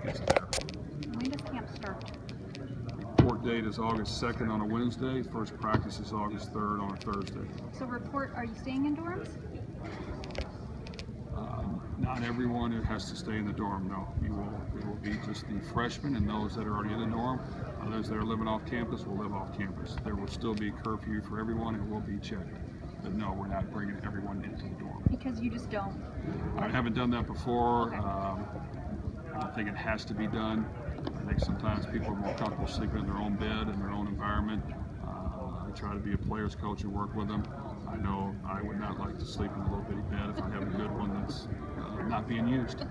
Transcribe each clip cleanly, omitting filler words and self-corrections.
gets there. When does camp start? Report date is August 2nd on a Wednesday. First practice is August 3rd on a Thursday. So are you staying in dorms? Not everyone has to stay in the dorm, no. It will be just the freshmen and those that are already in the dorm. Those that are living off campus will live off campus. There will still be curfew for everyone and will be checked. But no, we're not bringing everyone into the dorm. Because you just don't? I haven't done that before. Okay. I don't think it has to be done. I think sometimes people are more comfortable sleeping in their own bed, in their own environment. I try to be a player's coach and work with them. I know I would not like to sleep in a little bitty bed if I have a good one that's not being used.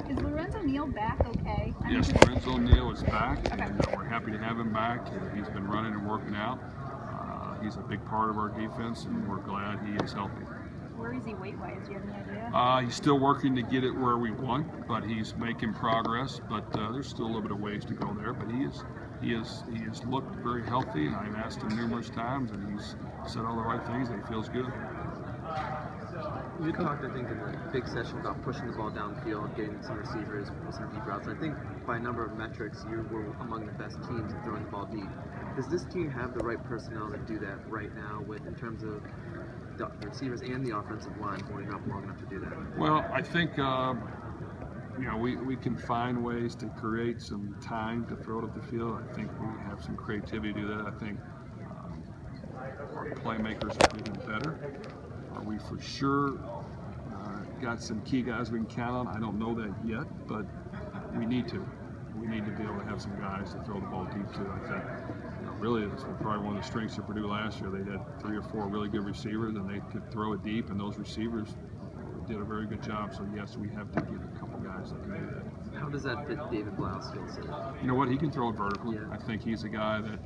Is Lorenzo Neal back okay? Yes, Lorenzo Neal is back, and we're happy to have him back. He's been running and working out. He's a big part of our defense, and we're glad he is healthy. Where is he weight-wise? Do you have any idea? He's still working to get it where we want, but he's making progress. But there's still a little bit of ways to go there. But he has looked very healthy, and I've asked him numerous times, and he's said all the right things, and he feels good. You talked, I think, in the big session about pushing the ball downfield, getting some receivers with some deep routes. I think by a number of metrics, you were among the best teams in throwing the ball deep. Does this team have the right personnel to do that right now, in terms of the receivers and the offensive line holding up long enough to do that? Well, I think we can find ways to create some time to throw it up the field. I think we have some creativity to do that. I think our playmakers are getting better. Are we for sure got some key guys we can count on? I don't know that yet, but we need to. We need to be able to have some guys that throw the ball deep too. I think really this was probably one of the strengths of Purdue last year. They had 3 or 4 really good receivers, and they could throw it deep, and those receivers did a very good job. So yes, we have to get a couple guys that can do that. How does that fit David Blau's skill set? You know what? He can throw it vertically. Yeah. I think he's a guy that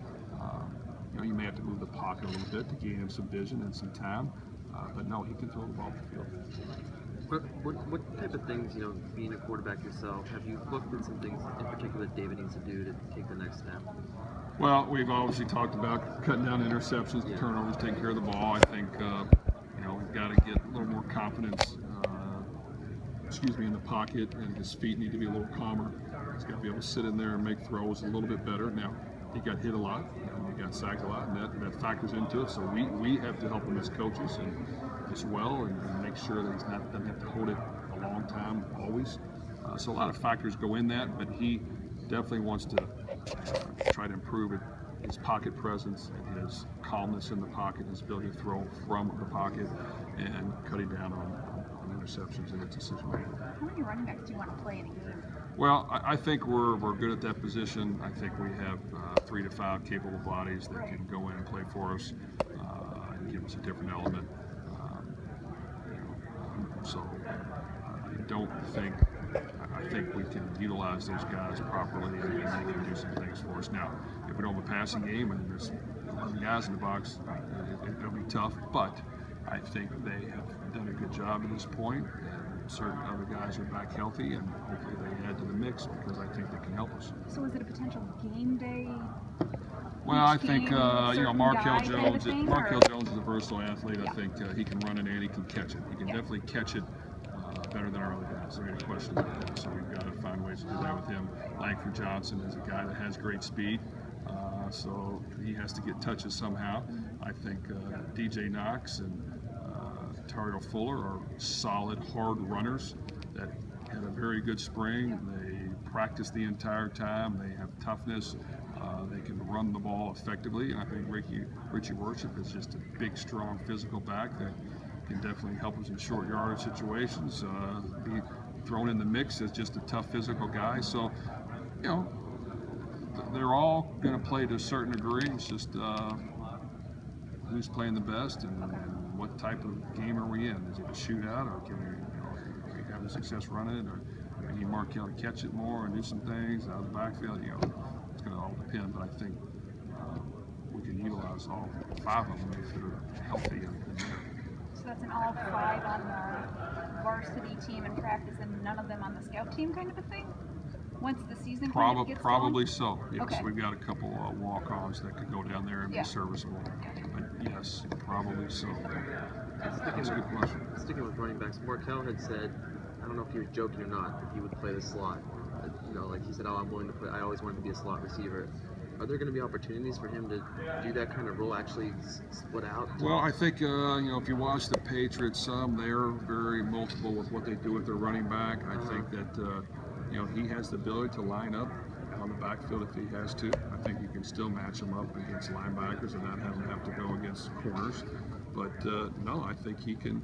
you may have to move the pocket a little bit to gain him some vision and some time. But no, he can throw the ball to the field. What type of things, being a quarterback yourself, have you looked at some things in particular that David needs to do to take the next step? Well, we've obviously talked about cutting down interceptions, the turnovers, taking care of the ball. I think we've got to get a little more confidence. In the pocket, and his feet need to be a little calmer. He's got to be able to sit in there and make throws a little bit better. Now, he got hit a lot, he got sacked a lot, and that factors into it. So we have to help him as coaches and as well, and make sure that doesn't have to hold it a long time always. So a lot of factors go in that, but he definitely wants to try to improve it. His pocket presence, and his calmness in the pocket, his ability to throw from the pocket, and cutting down on interceptions in its decision making. How many running backs do you want to play in a game? Well, I think we're good at that position. I think we have 3 to 5 capable bodies that can go in and play for us and give us a different element. I think we can utilize those guys properly, and they can do some things for us. Now, if we don't have a passing game and there's 11 guys in the box, it'll be tough. But I think they have done a good job at this point, and certain other guys are back healthy, and hopefully they add to the mix because I think they can help us. So is it a potential game day? Well, I think Markel Jones. Markel Or? Jones is a versatile athlete. Yeah. I think he can run it and he can catch it. He can definitely catch it better than our other guys. There ain't a question about that. So we've got to find ways to do that with him. Langford Johnson is a guy that has great speed, so he has to get touches somehow. I think DJ Knox and Tario Fuller are solid, hard runners that had a very good spring. They practice the entire time. They have toughness. They can run the ball effectively. And I think Richie Worship is just a big, strong, physical back that can definitely help us in short yardage situations. Be thrown in the mix as just a tough, physical guy. So, they're all going to play to a certain degree. It's just who's playing the best and what type of game are we in? Is it a shootout, or can we have a success running it, or we need Markel to catch it more and do some things out of the backfield? It's going to all depend, but I think we can utilize all 5 of them if they're healthy and there. So that's an all 5 on the varsity team in practice and none of them on the scout team kind of a thing? Once the season kind of gets Probably going? so, yes. Okay. We've got a couple walk-ons that could go down there and be serviceable. But yes, probably so. That's a good question. Sticking with running backs, Markel had said, I don't don't know if he was joking or not, that he would play the slot. Like he said, "Oh, I'm willing to play. I always wanted to be a slot receiver." Are there going to be opportunities for him to do that kind of role, actually split out? Well, I think if you watch the Patriots, they're very multiple with what they do with their running back. I think that he has the ability to line up on the backfield if he has to. I think you can still match him up against linebackers and not have to go against corners. But no, I think he can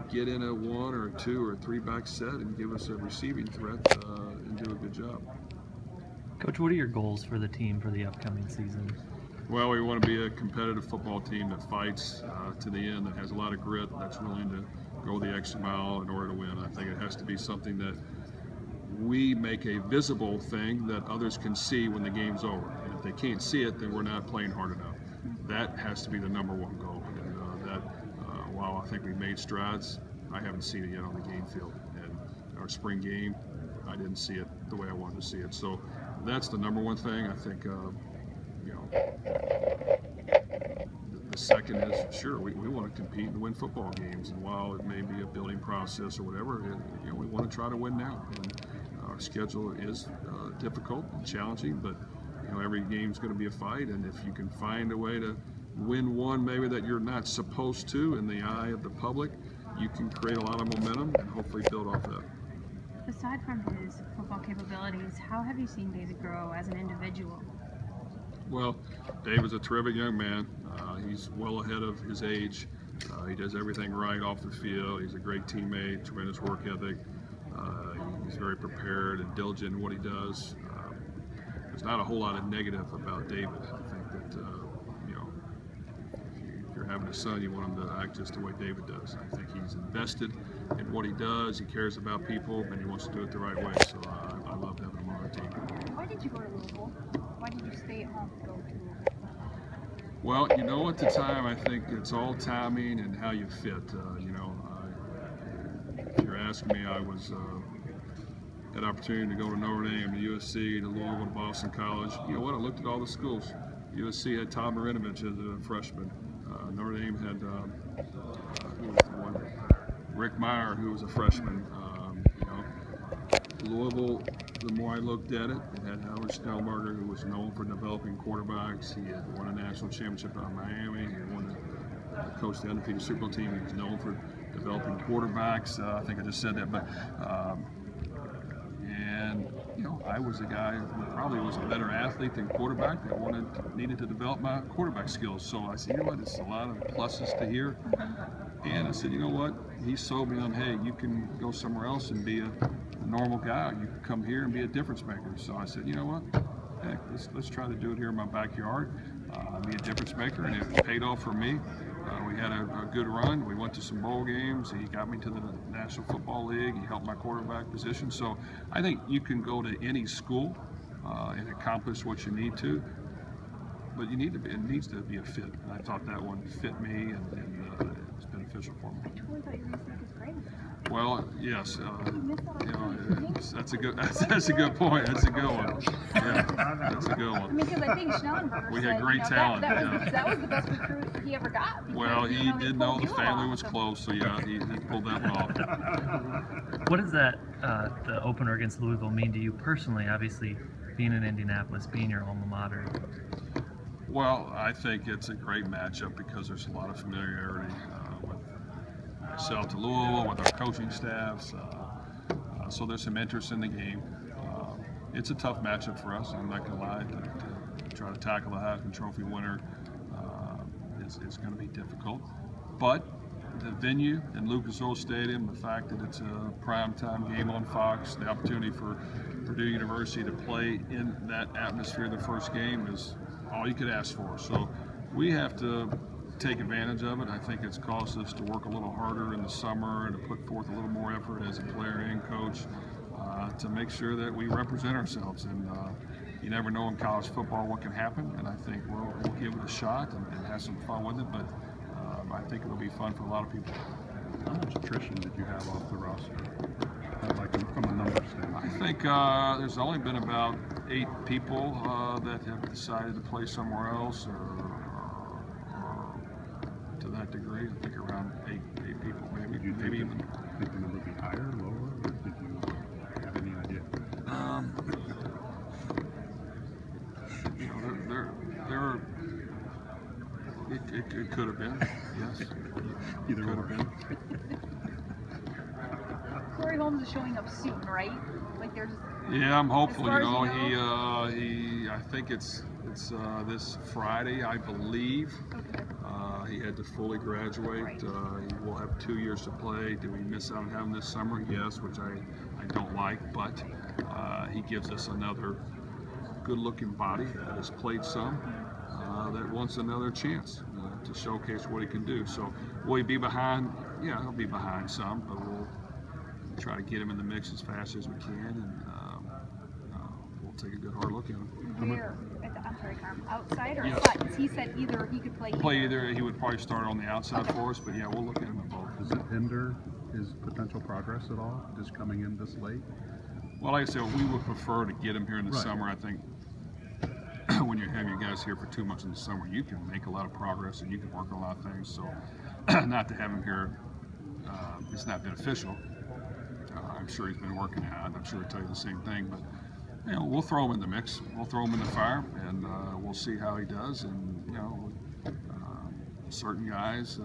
get in a 1 or 2 or 3 back set and give us a receiving threat and do a good job. Coach, what are your goals for the team for the upcoming season? Well, we want to be a competitive football team that fights to the end, that has a lot of grit, that's willing to go the extra mile in order to win. I think it has to be something that we make a visible thing that others can see when the game's over. And if they can't see it, then we're not playing hard enough. That has to be the number one goal. And while I think we made strides, I haven't seen it yet on the game field. And our spring game, I didn't see it the way I wanted to see it. So that's the number one thing. I think, the second is, sure, we want to compete and win football games. And while it may be a building process or whatever, we want to try to win now. And our schedule is difficult and challenging, but every game's going to be a fight. And if you can find a way to win one maybe that you're not supposed to in the eye of the public, you can create a lot of momentum and hopefully build off that. Aside from his football capabilities, how have you seen David grow as an individual? Well, David's a terrific young man. He's well ahead of his age. He does everything right off the field. He's a great teammate, tremendous work ethic. He's very prepared and diligent in what he does. There's not a whole lot of negative about David. I think that if you're having a son, you want him to act just the way David does. I think he's invested in what he does. He cares about people, and he wants to do it the right way. So I love having him on our team. Why did you go to Louisville? Why did you stay at home to go to Louisville? Well, at the time, I think it's all timing and how you fit. If you're asking me, I was had opportunity to go to Notre Dame, to USC, to Louisville, to Boston College. You know what? I looked at all the schools. USC had Tom Marinovich as a freshman. Notre Dame had who was the one? Rick Meyer, who was a freshman. Louisville, the more I looked at it, it had Howard Schnellberger, who was known for developing quarterbacks. He had won a national championship out of Miami. He had won the coach the undefeated Super Bowl team. He was known for developing quarterbacks. I think I just said that, but I was a guy who probably was a better athlete than quarterback that needed to develop my quarterback skills. So I said, it's a lot of pluses to here. And I said, he sold me on, hey, you can go somewhere else and be a normal guy. You can come here and be a difference maker. So I said, heck, let's try to do it here in my backyard, be a difference maker, and it paid off for me. We had a good run. We went to some bowl games. He got me to the National Football League. He helped my quarterback position. So I think you can go to any school and accomplish what you need to, but it needs to be a fit. And I thought that one fit me, and it's beneficial for me. I totally thought you were going to say his grade. Well, yes, that's a good point. That's a good one. Yeah, that's a good one. Because I think Schnellenberger We said, had great talent. That was the best recruit he ever got. Because, Well, he did know the family off, was close, so yeah, he pulled that one off. What does that the opener against Louisville mean to you personally? Obviously, being in Indianapolis, being your alma mater. Well, I think it's a great matchup because there's a lot of familiarity with myself to Louisville, with our coaching staffs. So there's some interest in the game. It's a tough matchup for us. I'm not going to lie. To try to tackle the Heisman Trophy winner is going to be difficult. But the venue in Lucas Oil Stadium, the fact that it's a primetime game on Fox, the opportunity for Purdue University to play in that atmosphere the first game is all you could ask for. So we have to take advantage of it. I think it's caused us to work a little harder in the summer and to put forth a little more effort as a player and coach to make sure that we represent ourselves. And you never know in college football what can happen, and I think we'll give it a shot and have some fun with it. But I think it'll be fun for a lot of people. How much attrition did you have off the roster? Like from a numbers standpoint? I think there's only been about 8 people that have decided to play somewhere else, or to that degree. I think around 8 people, maybe even. I think the number higher, lower, or did you have any idea? You know, there it could have been, yes. Either Could or. have been. Corey Holmes is showing up soon, right? Like there's. Yeah, I'm hopeful. As far You as know, you he. I think it's this Friday, I believe. Okay. He had to fully graduate. Right. He will have 2 years to play. Do we miss out on having this summer? Yes, which I don't like, but he gives us another good-looking body that has played some, that wants another chance to showcase what he can do. So will he be behind? Yeah, he'll be behind some, but we'll try to get him in the mix as fast as we can, and we'll take a good hard look at him. Where? I'm sorry, Carm. Outside or Yes. inside? Because he said either he could play. Play either. He would probably start on the outside for us, but yeah, we'll look at him at both. Does it hinder his potential progress at all, just coming in this late? Well, like I said, we would prefer to get him here in the Right. summer. I think when you have your guys here for 2 months in the summer, you can make a lot of progress and you can work on a lot of things. So, not to have him here, it's not beneficial. I'm sure he's been working hard. I'm sure he'll tell you the same thing. But you know, we'll throw him in the mix. We'll throw him in the fire, and we'll see how he does. And you know, certain guys,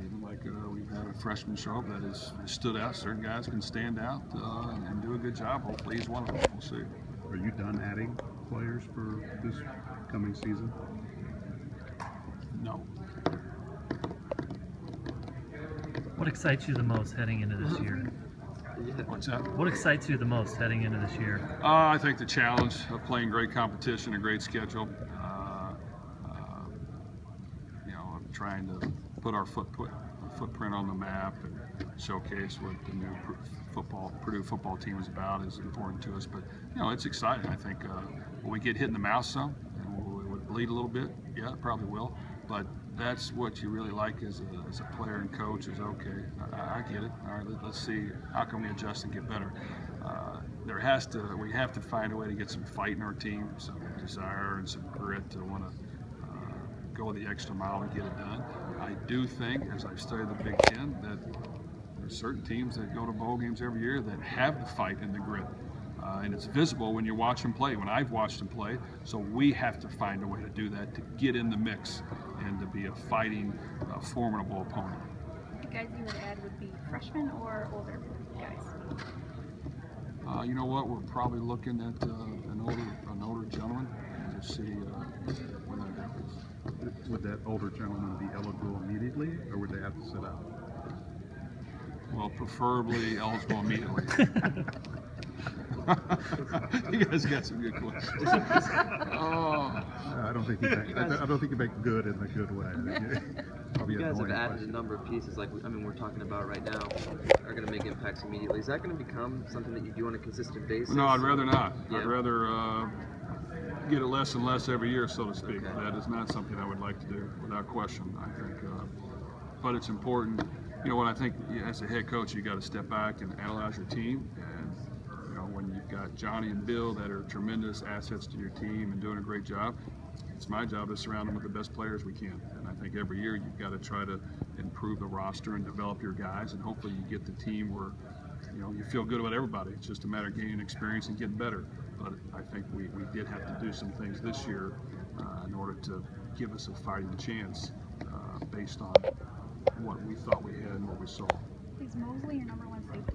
even like we've had a freshman show up that has stood out. Certain guys can stand out and do a good job. Hopefully, he's one of them. We'll see. Are you done adding players for this coming season? No. What excites you the most heading into this year? Yeah. What's that? What excites you the most heading into this year? I think the challenge of playing great competition, a great schedule. You know, of trying to put our footprint on the map and showcase what the new Purdue football team is about is important to us. But you know, it's exciting. I think will we get hit in the mouth some and will it bleed a little bit? Yeah, it probably will. But that's what you really like as a player and coach is okay. I get it. All right, let's see how can we adjust and get better. We have to find a way to get some fight in our team, some desire and some grit to want to go the extra mile and get it done. I do think, as I've studied the Big Ten, that there's certain teams that go to bowl games every year that have the fight and the grit. And it's visible when you watch them play, when I've watched them play. So we have to find a way to do that, to get in the mix and to be a fighting, formidable opponent. The guys you would add would be freshmen or older guys. You know what? We're probably looking at an older gentleman to see when that happens. Would that older gentleman be eligible immediately, or would they have to sit out? Well, preferably eligible immediately. You guys got some good questions. Oh. I don't think you make good in a good way. Probably You guys have annoying added question. a number of pieces, like we're talking about right now, are going to make impacts immediately. Is that going to become something that you do on a consistent basis? No, I'd rather not. Yeah. I'd rather get it less and less every year, so to speak. Okay. That is not something I would like to do, without question. I think, but it's important. You know what? I think as a head coach, you got to step back and analyze your team. And you know, when you've got Johnny and Bill that are tremendous assets to your team and doing a great job, it's my job to surround them with the best players we can. And I think every year you've got to try to improve the roster and develop your guys, and hopefully you get the team where you know you feel good about everybody. It's just a matter of gaining experience and getting better. But I think we did have to do some things this year in order to give us a fighting chance based on what we thought we had and what we saw. Is Mosley your number one safety?